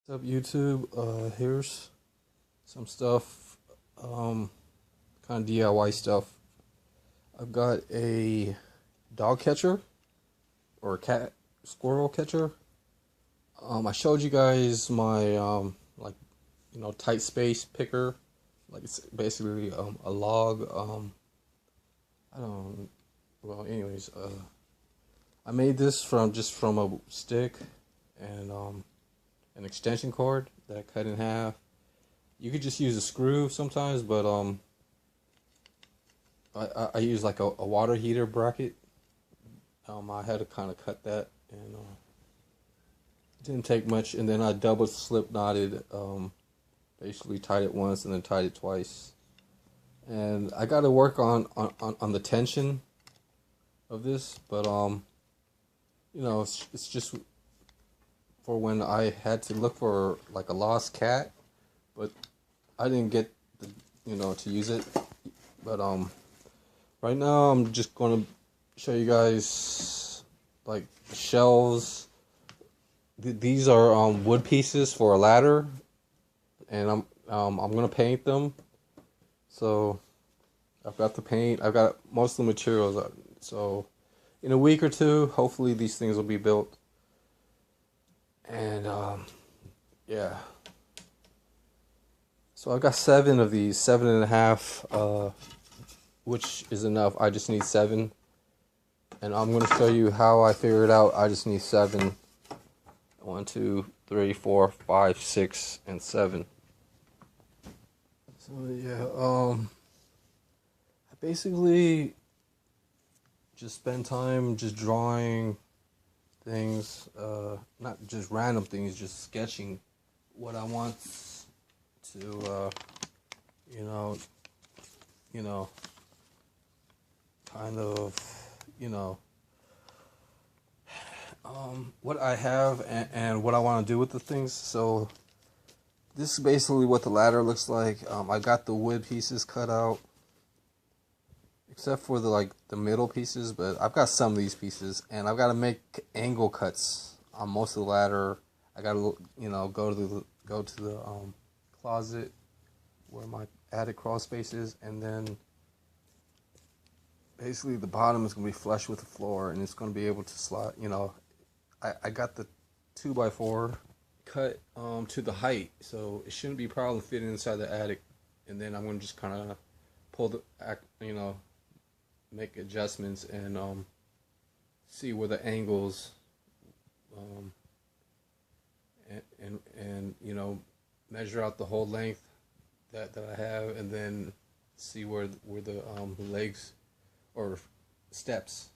What's up, YouTube? Here's some stuff, kind of DIY stuff. I've got a dog catcher or a cat squirrel catcher. I showed you guys my tight space picker. Like it's basically a log. I don't. Well, anyways, I made this from a stick and an extension cord that I cut in half. You could just use a screw sometimes, but I use like a water heater bracket. I had to kind of cut that, and it didn't take much. And then I double slip knotted, basically tied it once and then tied it twice. And I got to work on the tension of this, but it's just for when I had to look for like a lost cat, but I didn't get to use it. But right now I'm just gonna show you guys like the shelves. These are wood pieces for a ladder, and I'm gonna paint them. So I've got the paint. I've got most of the materials. So in a week or two, hopefully these things will be built. And yeah. So I've got 7 of these, 7.5, which is enough. I just need 7. And I'm going to show you how I figured out I just need 7. 1, 2, 3, 4, 5, 6, and 7. So yeah, I basically just spend time just drawing things, not just random things, just sketching what I want to, kind of, what I have and what I want to do with the things. So this is basically what the ladder looks like. I got the wood pieces cut out, except for the middle pieces, but I've got some of these pieces, and I've got to make angle cuts on most of the ladder. I got to go to the closet where my attic crawl space is, and then basically the bottom is going to be flush with the floor, and it's going to be able to slide. I got the 2x4 cut to the height, so it shouldn't be a problem fitting inside the attic. And then I'm going to just kind of pull make adjustments and see where the angles and measure out the whole length that I have, and then see where the legs or steps.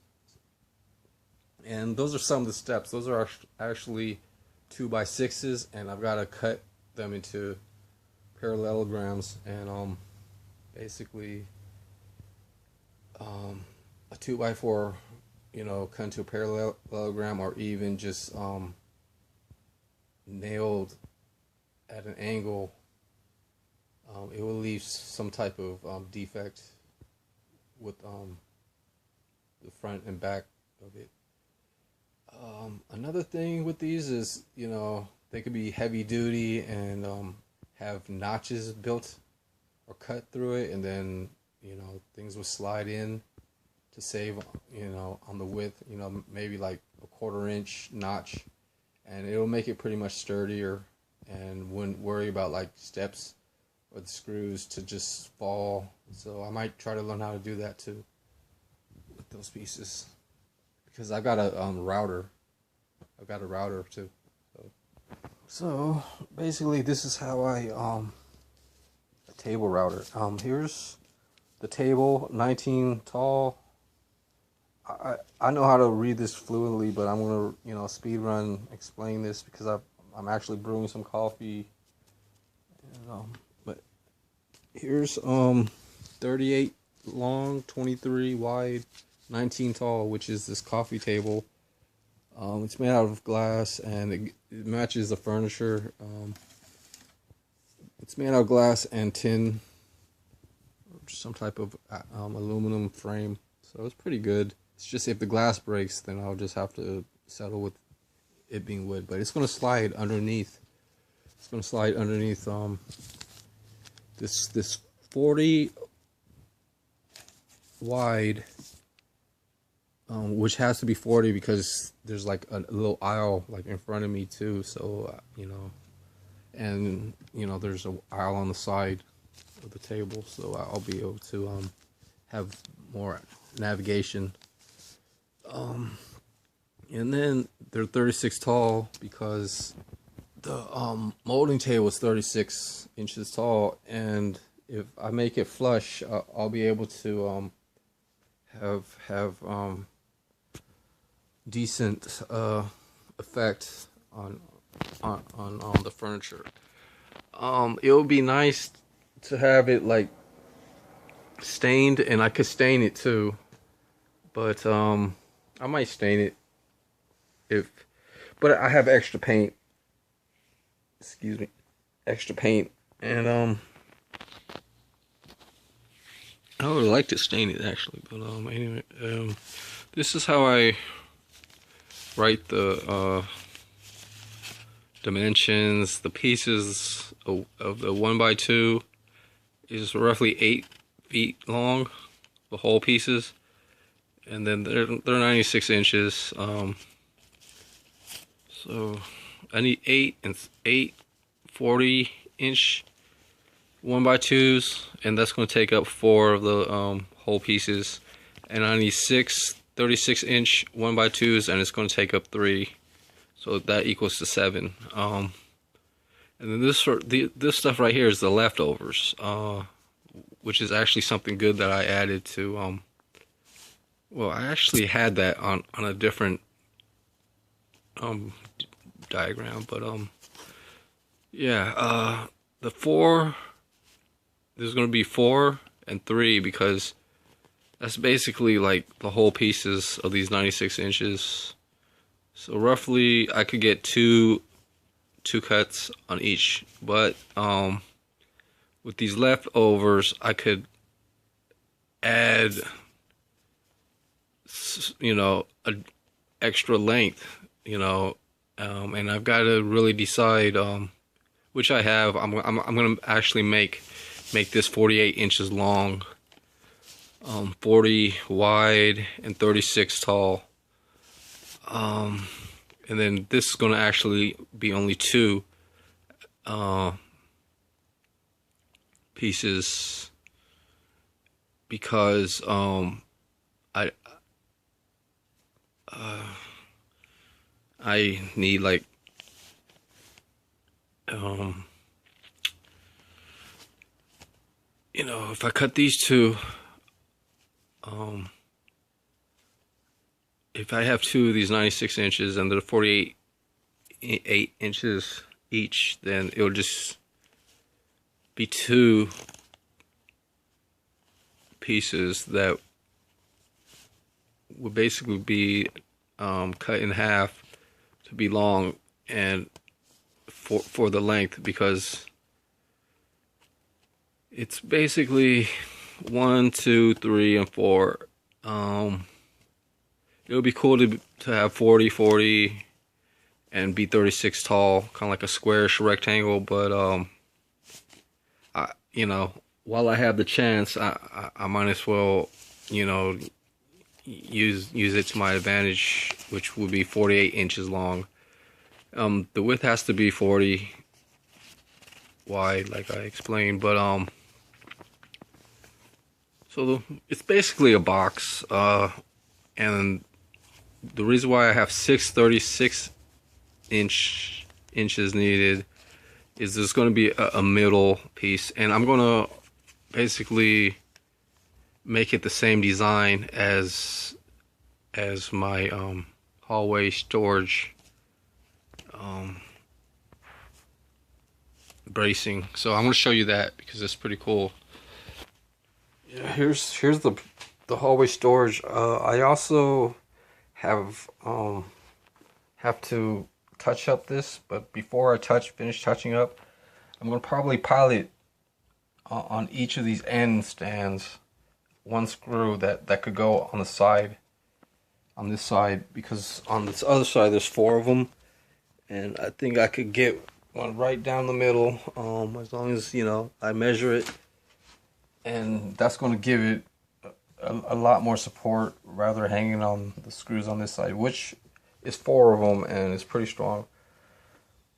And those are some of the steps. Those are actually 2x6s, and I've got to cut them into parallelograms, and basically a 2x4, cut into a parallelogram, or even just nailed at an angle. It will leave some type of defect with the front and back of it. Another thing with these is, they could be heavy duty and have notches built or cut through it, and then, things will slide in to save, on the width, maybe like a 1/4 inch notch, and it'll make it pretty much sturdier, and wouldn't worry about like steps or the screws to just fall. So I might try to learn how to do that too with those pieces, because I've got a router. I've got a router too. So basically, this is how I a table router. Here's the table, 19 tall. I know how to read this fluently, but I'm gonna speed run explain this because I'm actually brewing some coffee. And, but here's 38 long, 23 wide, 19 tall, which is this coffee table. It's made out of glass, and it matches the furniture. It's made out of glass and tin, or some type of aluminum frame. So it's pretty good. It's just if the glass breaks, then I'll just have to settle with it being wood. But it's going to slide underneath It's gonna slide underneath this 40 wide, which has to be 40 because there's like a little aisle like in front of me too. So and there's an aisle on the side of the table, so I'll be able to have more navigation. And then they're 36 tall because the molding table is 36 inches tall, and if I make it flush, I'll be able to have decent effect on the furniture. It would be nice to have it like stained, and I could stain it too, but I might stain it but I have extra paint. Excuse me, extra paint, and I would like to stain it actually, but anyway, this is how I write the dimensions. The pieces of the 1x2 is roughly 8 feet long, the whole pieces, and then they're 96 inches. So I need 8 40-inch 1x2s, and that's going to take up 4 of the whole pieces. And I need 6 36-inch 1x2s, and it's going to take up 3. So that equals to 7. And then this stuff right here is the leftovers, which is actually something good that I added to. Well, I actually had that on a different diagram, but yeah, the 4. There's going to be 4 and 3 because that's basically like the whole pieces of these 96 inches. So roughly I could get two cuts on each, but with these leftovers I could add an extra length, and I've got to really decide, which I have. I'm going to actually make this 48 inches long, 40 wide, and 36 tall. And then this is going to actually be only 2 pieces because I need like if I cut these 2, if I have 2 of these 96 inches and they're 48 inches each, then it'll just be 2 pieces that would basically be cut in half to be long and for the length, because it's basically 1, 2, 3, and 4. It would be cool to have 40 and be 36 tall, kind of like a squarish rectangle. But while I have the chance, I might as well, use it to my advantage, which would be 48 inches long. The width has to be 40 wide, like I explained, but so it's basically a box, and the reason why I have 6 36 inches needed is there's going to be a middle piece, and I'm going to basically make it the same design as my hallway storage bracing. So I'm going to show you that because it's pretty cool. Yeah, here's the hallway storage. I also have to touch up this, but before I finish touching up, I'm going to probably pilot on each of these end stands 1 screw that could go on the side, on this side, because on this other side there's 4 of them, and I think I could get one right down the middle. As long as, you know, I measure it, and that's going to give it a lot more support rather hanging on the screws on this side, which is 4 of them and it's pretty strong.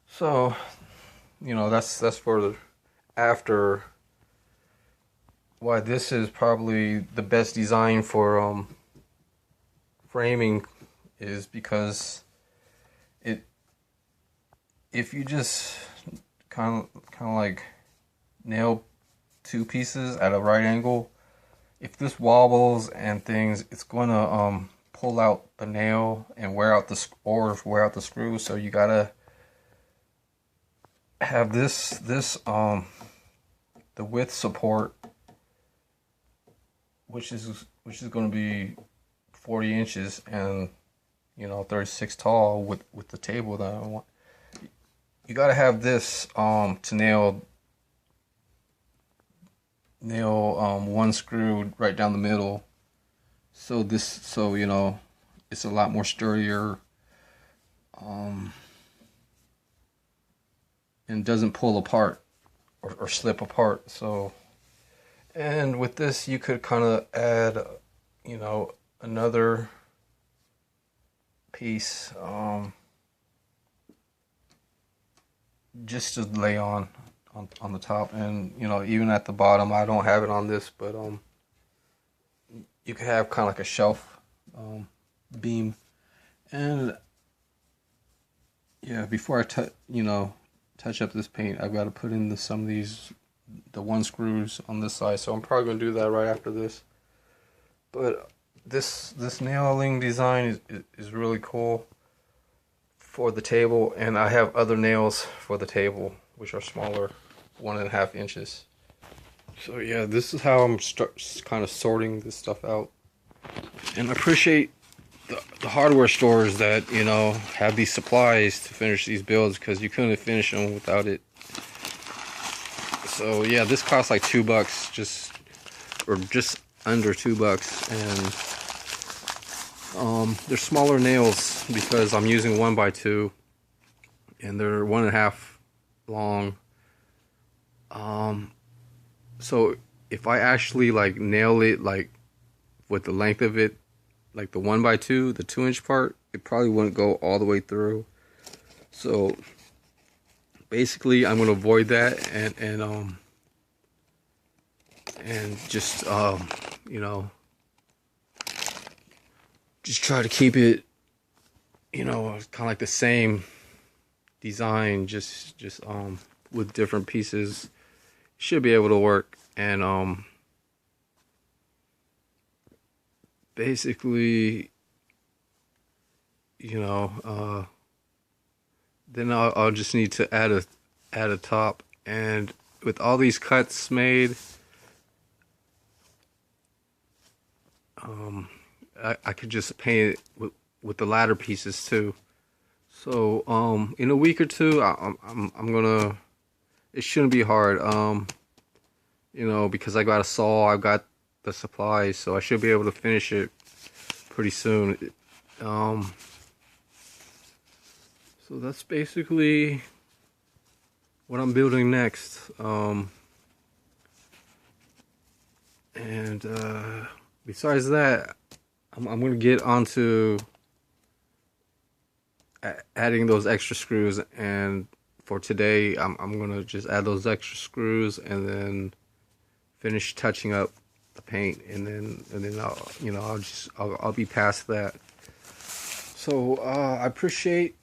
So, you know, that's for the after. Why this is probably the best design for framing is because if you just kind of like nail 2 pieces at a right angle, if this wobbles and things, it's gonna pull out the nail and wear out the screw. So you gotta have this the width support, which is going to be 40 inches and, you know, 36 tall with the table that I want. You got to have this to nail one screw right down the middle. So you know, it's a lot more sturdier, and doesn't pull apart or slip apart. So, and with this you could kind of add, you know, another piece just to lay on the top, and, you know, even at the bottom. I don't have it on this, but you could have kind of like a shelf beam. And yeah, before I touch up this paint, I've got to put in some of the 1 screws on this side, so I'm probably going to do that right after this. But this nailing design is really cool for the table, and I have other nails for the table which are smaller, 1.5 inches. So yeah, this is how I'm kind of sorting this stuff out. And I appreciate the hardware stores that, you know, have these supplies to finish these builds, because you couldn't finish them without it. So yeah, this costs like $2, just under $2, and they're smaller nails because I'm using 1x2, and they're 1.5 long. So if I actually like nail it like with the length of it, like the 1x2, the 2-inch part, it probably wouldn't go all the way through. So basically I'm gonna avoid that and just you know, just try to keep it, you know, kind of like the same design, just with different pieces. Should be able to work. And basically, you know, then I'll just need to add a top. And with all these cuts made, I could just paint it with the ladder pieces too. So in a week or two, I'm gonna. It shouldn't be hard. You know, because I got a saw, I've got the supplies, so I should be able to finish it pretty soon. So that's basically what I'm building next. And besides that, I'm gonna get onto adding those extra screws, and for today I'm gonna just add those extra screws and then finish touching up the paint, and then I'll, you know, I'll be past that. So I appreciate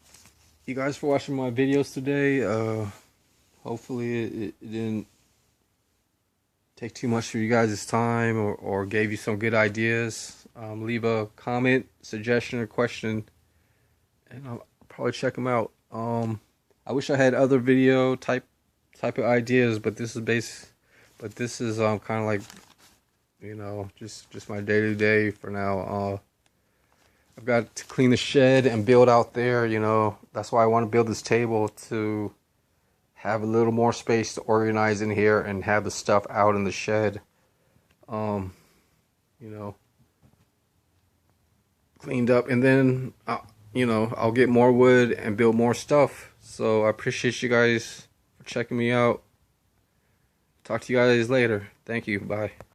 you guys for watching my videos today. Hopefully it didn't take too much of you guys' time, or gave you some good ideas. Leave a comment, suggestion, or question, and I'll probably check them out. I wish I had other video type of ideas, but this is kind of like, you know, just my day-to-day for now. I've got to clean the shed and build out there, you know. That's why I want to build this table, to have a little more space to organize in here and have the stuff out in the shed. You know, cleaned up, and then you know, I'll get more wood and build more stuff. So I appreciate you guys for checking me out. Talk to you guys later. Thank you. Bye.